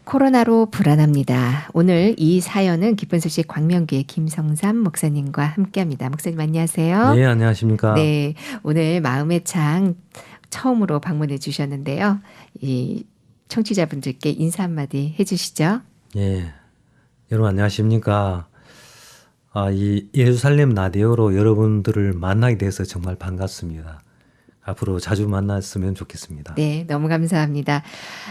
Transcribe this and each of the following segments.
코로나로 불안합니다. 오늘 이 사연은 기쁜 소식 광명교회 김성삼 목사님과 함께합니다. 목사님 안녕하세요. 네, 안녕하십니까. 네, 오늘 마음의 창 처음으로 방문해 주셨는데요. 이 청취자분들께 인사 한마디 해주시죠. 예, 여러분 안녕하십니까. 이 예루살렘 라디오로 여러분들을 만나게 돼서 정말 반갑습니다. 앞으로 자주 만났으면 좋겠습니다. 네, 너무 감사합니다.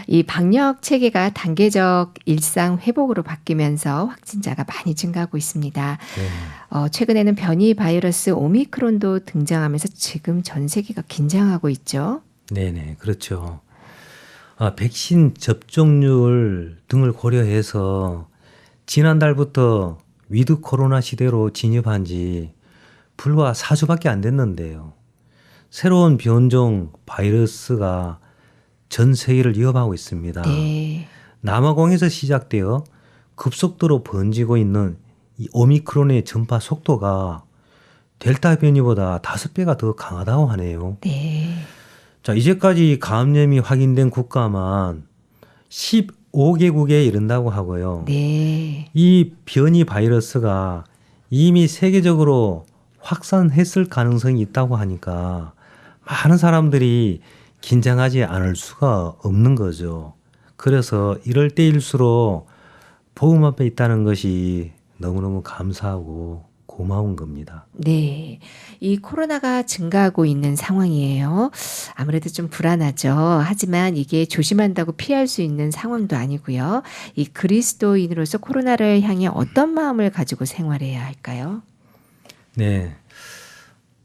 이 방역 체계가 단계적 일상 회복으로 바뀌면서 확진자가 많이 증가하고 있습니다. 네. 최근에는 변이 바이러스 오미크론도 등장하면서 지금 전 세계가 긴장하고 있죠. 네네, 그렇죠. 백신 접종률 등을 고려해서 지난달부터 위드 코로나 시대로 진입한 지 불과 4주밖에 안 됐는데요. 새로운 변종 바이러스가 전 세계를 위협하고 있습니다. 네. 남아공에서 시작되어 급속도로 번지고 있는 이 오미크론의 전파 속도가 델타 변이보다 5배가 더 강하다고 하네요. 네. 자, 이제까지 감염이 확인된 국가만 15개국에 이른다고 하고요. 네. 이 변이 바이러스가 이미 세계적으로 확산했을 가능성이 있다고 하니까 많은 사람들이 긴장하지 않을 수가 없는 거죠. 그래서 이럴 때일수록 복음 앞에 있다는 것이 너무너무 감사하고 고마운 겁니다. 네. 이 코로나가 증가하고 있는 상황이에요. 아무래도 좀 불안하죠. 하지만 이게 조심한다고 피할 수 있는 상황도 아니고요. 이 그리스도인으로서 코로나를 향해 어떤 마음을 가지고 생활해야 할까요? 네.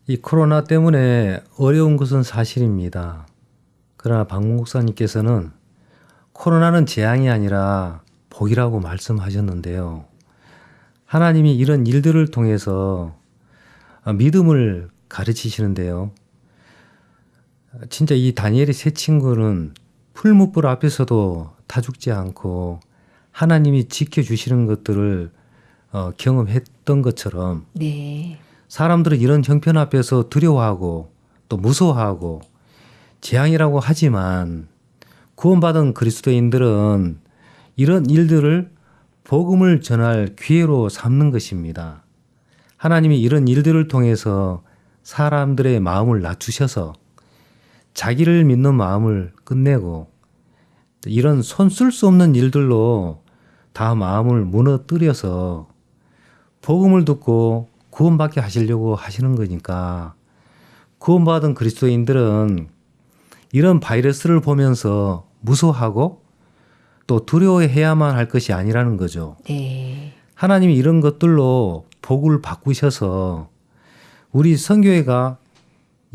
이 코로나 때문에 어려운 것은 사실입니다. 그러나 박 목사님께서는 코로나는 재앙이 아니라 복이라고 말씀하셨는데요. 하나님이 이런 일들을 통해서 믿음을 가르치시는데요. 진짜 이 다니엘의 세 친구는 풀무불 앞에서도 다 죽지 않고 하나님이 지켜주시는 것들을 경험했던 것처럼 네. 사람들은 이런 형편 앞에서 두려워하고 또 무서워하고 재앙이라고 하지만 구원받은 그리스도인들은 이런 일들을 복음을 전할 기회로 삼는 것입니다. 하나님이 이런 일들을 통해서 사람들의 마음을 낮추셔서 자기를 믿는 마음을 끝내고 이런 손 쓸 수 없는 일들로 다 마음을 무너뜨려서 복음을 듣고 구원받게 하시려고 하시는 거니까 구원받은 그리스도인들은 이런 바이러스를 보면서 무서워하고 또 두려워해야만 할 것이 아니라는 거죠. 네. 하나님이 이런 것들로 복을 바꾸셔서 우리 선교회가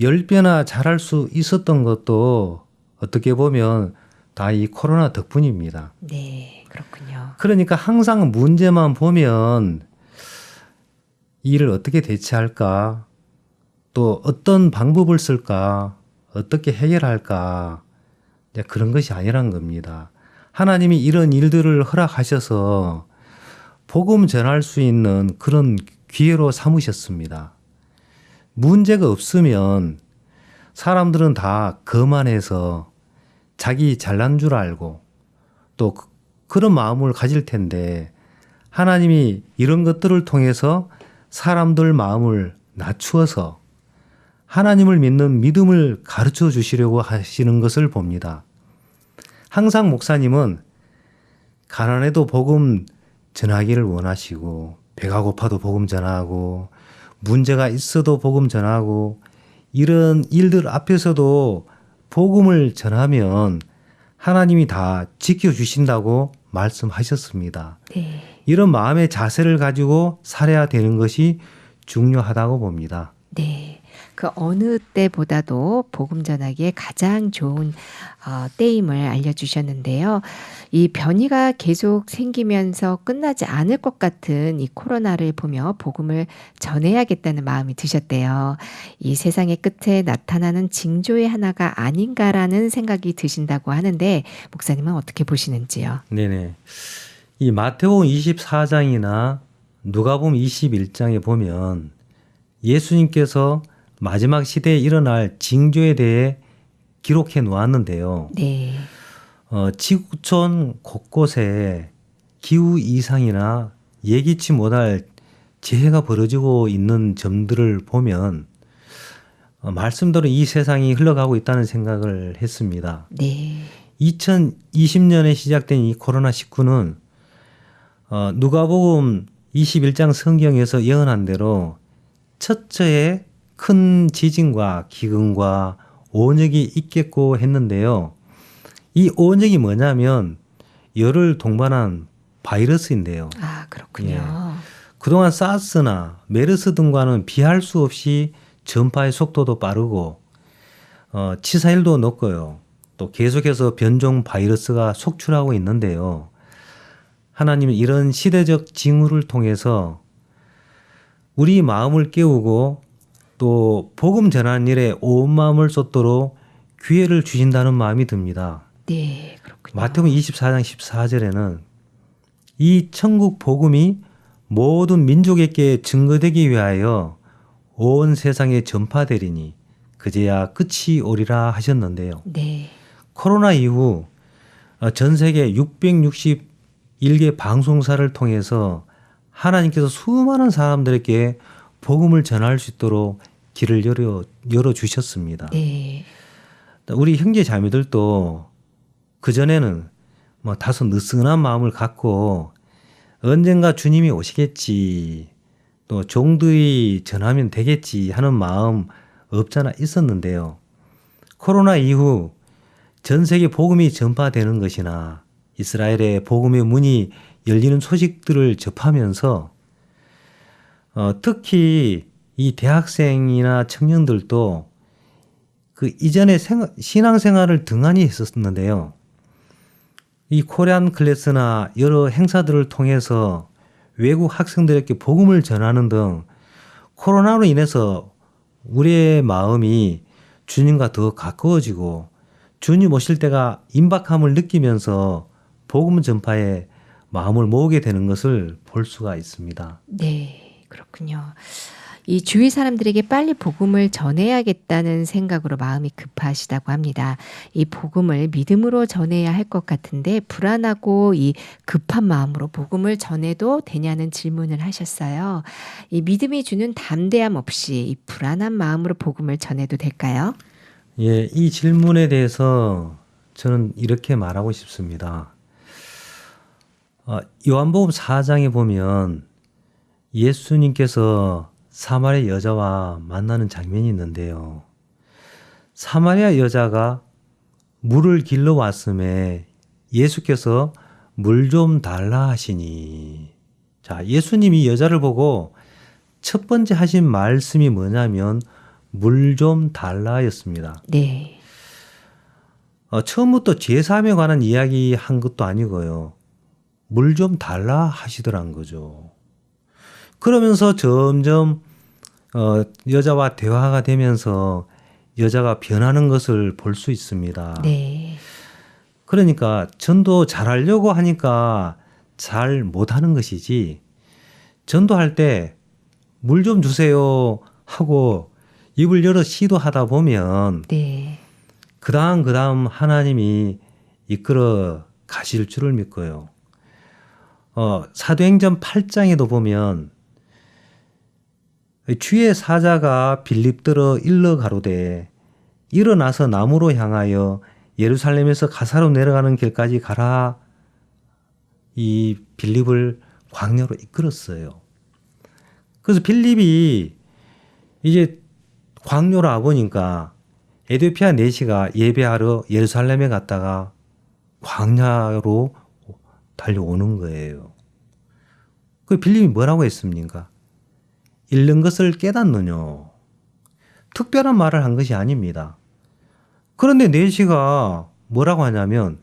10배나 잘할 수 있었던 것도 어떻게 보면 다 이 코로나 덕분입니다. 네. 그렇군요. 그러니까 항상 문제만 보면 이 일을 어떻게 대처할까? 또 어떤 방법을 쓸까? 어떻게 해결할까? 그런 것이 아니란 겁니다. 하나님이 이런 일들을 허락하셔서 복음 전할 수 있는 그런 기회로 삼으셨습니다. 문제가 없으면 사람들은 다 거만해서 자기 잘난 줄 알고 또 그런 마음을 가질 텐데 하나님이 이런 것들을 통해서 사람들 마음을 낮추어서 하나님을 믿는 믿음을 가르쳐 주시려고 하시는 것을 봅니다. 항상 목사님은 가난해도 복음 전하기를 원하시고 배가 고파도 복음 전하고 문제가 있어도 복음 전하고 이런 일들 앞에서도 복음을 전하면 하나님이 다 지켜주신다고 말씀하셨습니다. 네. 이런 마음의 자세를 가지고 살아야 되는 것이 중요하다고 봅니다. 네. 그 어느 때보다도 복음 전하기에 가장 좋은 때임을 알려주셨는데요. 이 변이가 계속 생기면서 끝나지 않을 것 같은 이 코로나를 보며 복음을 전해야겠다는 마음이 드셨대요. 이 세상의 끝에 나타나는 징조의 하나가 아닌가라는 생각이 드신다고 하는데 목사님은 어떻게 보시는지요? 네네. 이 마태복음 24장이나 누가복음 21장에 보면 예수님께서 마지막 시대에 일어날 징조에 대해 기록해 놓았는데요. 네. 지구촌 곳곳에 기후 이상이나 예기치 못할 재해가 벌어지고 있는 점들을 보면 말씀대로 이 세상이 흘러가고 있다는 생각을 했습니다. 네. 2020년에 시작된 이 코로나19는 누가복음 21장 성경에서 예언한 대로 첫째에 큰 지진과 기근과 온역이 있겠고 했는데요. 이 온역이 뭐냐면 열을 동반한 바이러스인데요. 아, 그렇군요. 예. 그동안 사스나 메르스 등과는 비할 수 없이 전파의 속도도 빠르고 치사율도 높고요. 또 계속해서 변종 바이러스가 속출하고 있는데요. 하나님은 이런 시대적 징후를 통해서 우리 마음을 깨우고 또 복음 전하는 일에 온 마음을 쏟도록 기회를 주신다는 마음이 듭니다. 네, 그렇군요. 마태복음 24장 14절에는 이 천국 복음이 모든 민족에게 증거되기 위하여 온 세상에 전파되리니 그제야 끝이 오리라 하셨는데요. 네. 코로나 이후 전 세계 661개 방송사를 통해서 하나님께서 수많은 사람들에게 복음을 전할 수 있도록 길을 열어주셨습니다. 네. 우리 형제 자매들도 그전에는 뭐 다소 느슨한 마음을 갖고 언젠가 주님이 오시겠지, 또 종들이 전하면 되겠지 하는 마음 없잖아 있었는데요. 코로나 이후 전 세계 복음이 전파되는 것이나 이스라엘의 복음의 문이 열리는 소식들을 접하면서 특히 이 대학생이나 청년들도 그 이전에 신앙생활을 등한히 했었는데요. 이 코리안 클래스나 여러 행사들을 통해서 외국 학생들에게 복음을 전하는 등 코로나로 인해서 우리의 마음이 주님과 더 가까워지고 주님 오실 때가 임박함을 느끼면서 복음 전파에 마음을 모으게 되는 것을 볼 수가 있습니다. 네, 그렇군요. 이 주위 사람들에게 빨리 복음을 전해야겠다는 생각으로 마음이 급하시다고 합니다. 이 복음을 믿음으로 전해야 할 것 같은데 불안하고 이 급한 마음으로 복음을 전해도 되냐는 질문을 하셨어요. 이 믿음이 주는 담대함 없이 이 불안한 마음으로 복음을 전해도 될까요? 예, 이 질문에 대해서 저는 이렇게 말하고 싶습니다. 요한복음 4장에 보면 예수님께서 사마리아 여자와 만나는 장면이 있는데요. 사마리아 여자가 물을 길러 왔음에 예수께서 물 좀 달라 하시니. 자, 예수님이 여자를 보고 첫 번째 하신 말씀이 뭐냐면 물 좀 달라였습니다. 네. 처음부터 제사함에 관한 이야기 한 것도 아니고요. 물 좀 달라 하시더란 거죠. 그러면서 점점 여자와 대화가 되면서 여자가 변하는 것을 볼 수 있습니다. 네. 그러니까 전도 잘하려고 하니까 잘 못하는 것이지, 전도할 때 물 좀 주세요 하고 입을 열어 시도하다 보면 네. 그다음 하나님이 이끌어 가실 줄을 믿고요. 사도행전 8장에도 보면 주의 사자가 빌립들어 일러 가로되 일어나서 남으로 향하여 예루살렘에서 가사로 내려가는 길까지 가라. 이 빌립을 광야로 이끌었어요. 그래서 빌립이 이제 광야로 와보니까 에티오피아 내시가 예배하러 예루살렘에 갔다가 광야로 달려오는 거예요. 그 빌립이 뭐라고 했습니까? 잃는 것을 깨닫느뇨. 특별한 말을 한 것이 아닙니다. 그런데 내시가 뭐라고 하냐면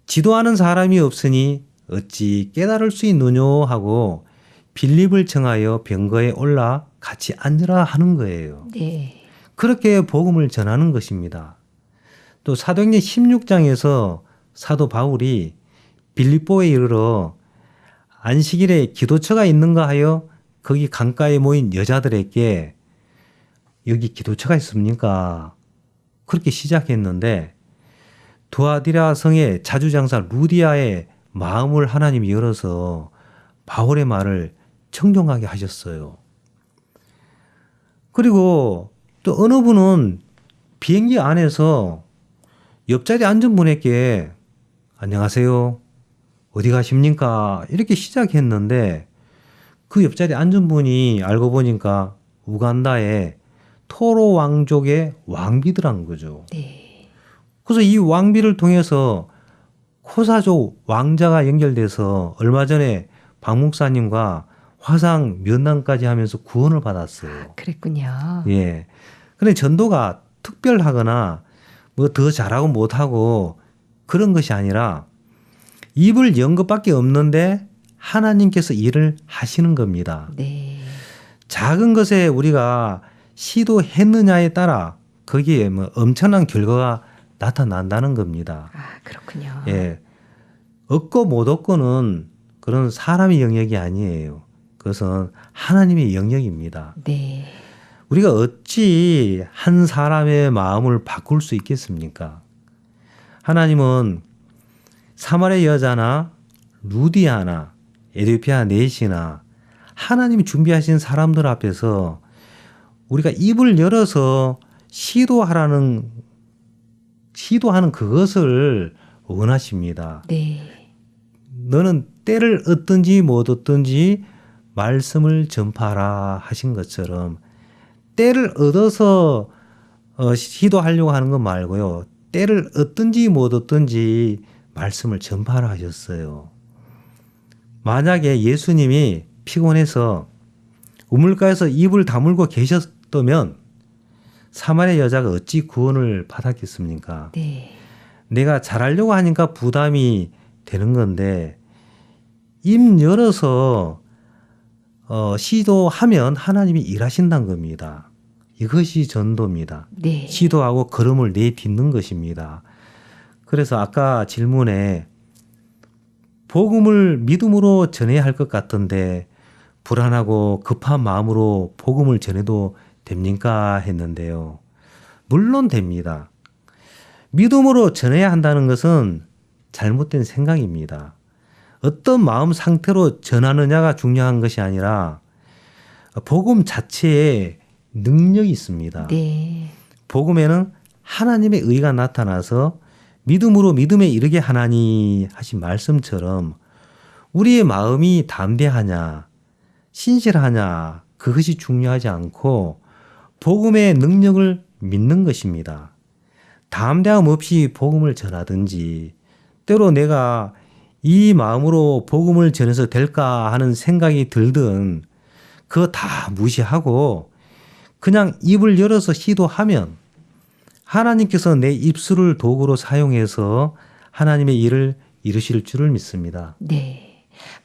지도하는 사람이 없으니 어찌 깨달을 수 있느뇨 하고 빌립을 청하여 병거에 올라 같이 앉으라 하는 거예요. 네. 그렇게 복음을 전하는 것입니다. 또 사도행전 16장에서 사도 바울이 빌립보에 이르러 안식일에 기도처가 있는가 하여 거기 강가에 모인 여자들에게 여기 기도처가 있습니까? 그렇게 시작했는데 두아디라 성의 자주장사 루디아의 마음을 하나님이 열어서 바울의 말을 청종하게 하셨어요. 그리고 또 어느 분은 비행기 안에서 옆자리에 앉은 분에게 안녕하세요. 어디 가십니까? 이렇게 시작했는데 그 옆자리에 앉은 분이 알고 보니까 우간다의 토로 왕족의 왕비더란 거죠. 네. 그래서 이 왕비를 통해서 코사족 왕자가 연결돼서 얼마 전에 박 목사님과 화상 면담까지 하면서 구원을 받았어요. 그랬군요. 예. 그런데 전도가 특별하거나 뭐 더 잘하고 못하고 그런 것이 아니라 입을 연 것밖에 없는데 하나님께서 일을 하시는 겁니다. 네. 작은 것에 우리가 시도했느냐에 따라 거기에 뭐 엄청난 결과가 나타난다는 겁니다. 아, 그렇군요. 예. 얻고 못 얻고는 그런 사람의 영역이 아니에요. 그것은 하나님의 영역입니다. 네. 우리가 어찌 한 사람의 마음을 바꿀 수 있겠습니까? 하나님은 사마리아 여자나 루디아나 에디오피아 넷이나 하나님이 준비하신 사람들 앞에서 우리가 입을 열어서 시도하는 그것을 원하십니다. 네. 너는 때를 얻든지 못 얻든지 말씀을 전파하라 하신 것처럼 때를 얻어서 시도하려고 하는 것 말고요. 때를 얻든지 못 얻든지 말씀을 전파하라 하셨어요. 만약에 예수님이 피곤해서 우물가에서 입을 다물고 계셨다면 사마리아 여자가 어찌 구원을 받았겠습니까? 네. 내가 잘하려고 하니까 부담이 되는 건데 입 열어서 시도하면 하나님이 일하신다는 겁니다. 이것이 전도입니다. 네. 시도하고 걸음을 내딛는 것입니다. 그래서 아까 질문에 복음을 믿음으로 전해야 할 것 같던데 불안하고 급한 마음으로 복음을 전해도 됩니까? 했는데요. 물론 됩니다. 믿음으로 전해야 한다는 것은 잘못된 생각입니다. 어떤 마음 상태로 전하느냐가 중요한 것이 아니라 복음 자체에 능력이 있습니다. 네. 복음에는 하나님의 의가 나타나서 믿음으로 믿음에 이르게 하나니 하신 말씀처럼 우리의 마음이 담대하냐 신실하냐 그것이 중요하지 않고 복음의 능력을 믿는 것입니다. 담대함 없이 복음을 전하든지 때로 내가 이 마음으로 복음을 전해서 될까 하는 생각이 들든 그거 다 무시하고 그냥 입을 열어서 시도하면 하나님께서 내 입술을 도구로 사용해서 하나님의 일을 이루실 줄을 믿습니다. 네.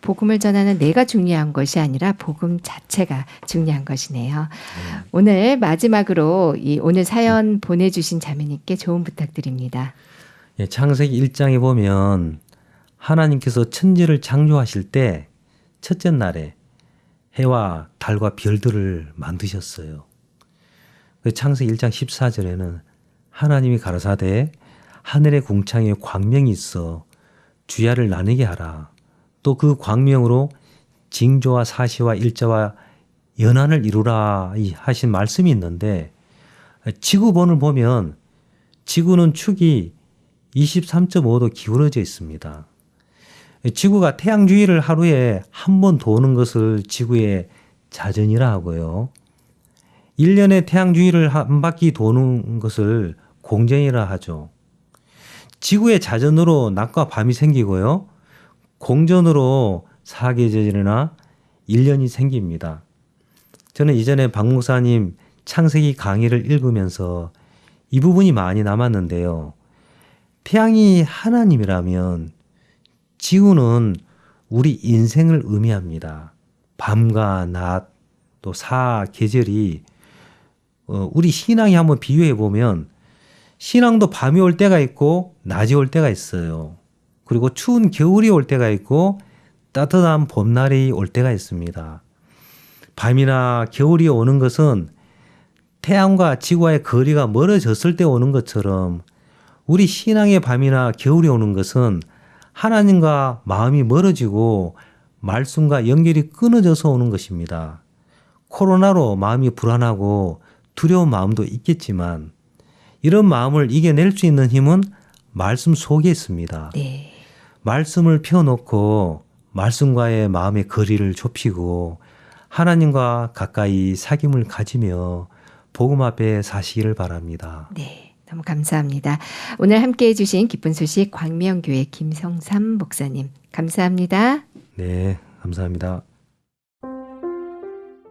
복음을 전하는 내가 중요한 것이 아니라 복음 자체가 중요한 것이네요. 오늘 마지막으로 이 오늘 사연 보내주신 자매님께 조언 부탁드립니다. 예, 창세기 1장에 보면 하나님께서 천지를 창조하실 때 첫째 날에 해와 달과 별들을 만드셨어요. 창세기 1장 14절에는 하나님이 가라사대 하늘의 궁창에 광명이 있어 주야를 나누게 하라. 또 그 광명으로 징조와 사시와 일자와 연한을 이루라 하신 말씀이 있는데 지구본을 보면 지구는 축이 23.5도 기울어져 있습니다. 지구가 태양 주위를 하루에 한 번 도는 것을 지구의 자전이라 하고요. 1년에 태양 주위를 한 바퀴 도는 것을 공전이라 하죠. 지구의 자전으로 낮과 밤이 생기고요. 공전으로 사계절이나 1년이 생깁니다. 저는 이전에 박 목사님 창세기 강의를 읽으면서 이 부분이 많이 남았는데요. 태양이 하나님이라면 지구는 우리 인생을 의미합니다. 밤과 낮, 또 사계절이 우리 신앙이 한번 비유해 보면 신앙도 밤이 올 때가 있고 낮이 올 때가 있어요. 그리고 추운 겨울이 올 때가 있고 따뜻한 봄날이 올 때가 있습니다. 밤이나 겨울이 오는 것은 태양과 지구와의 거리가 멀어졌을 때 오는 것처럼 우리 신앙의 밤이나 겨울이 오는 것은 하나님과 마음이 멀어지고 말씀과 연결이 끊어져서 오는 것입니다. 코로나로 마음이 불안하고 두려운 마음도 있겠지만 이런 마음을 이겨낼 수 있는 힘은 말씀 속에 있습니다. 네. 말씀을 펴놓고 말씀과의 마음의 거리를 좁히고 하나님과 가까이 사귐을 가지며 복음 앞에 사시기를 바랍니다. 네. 너무 감사합니다. 오늘 함께해 주신 기쁜 소식 광명교회 김성삼 목사님 감사합니다. 네, 감사합니다.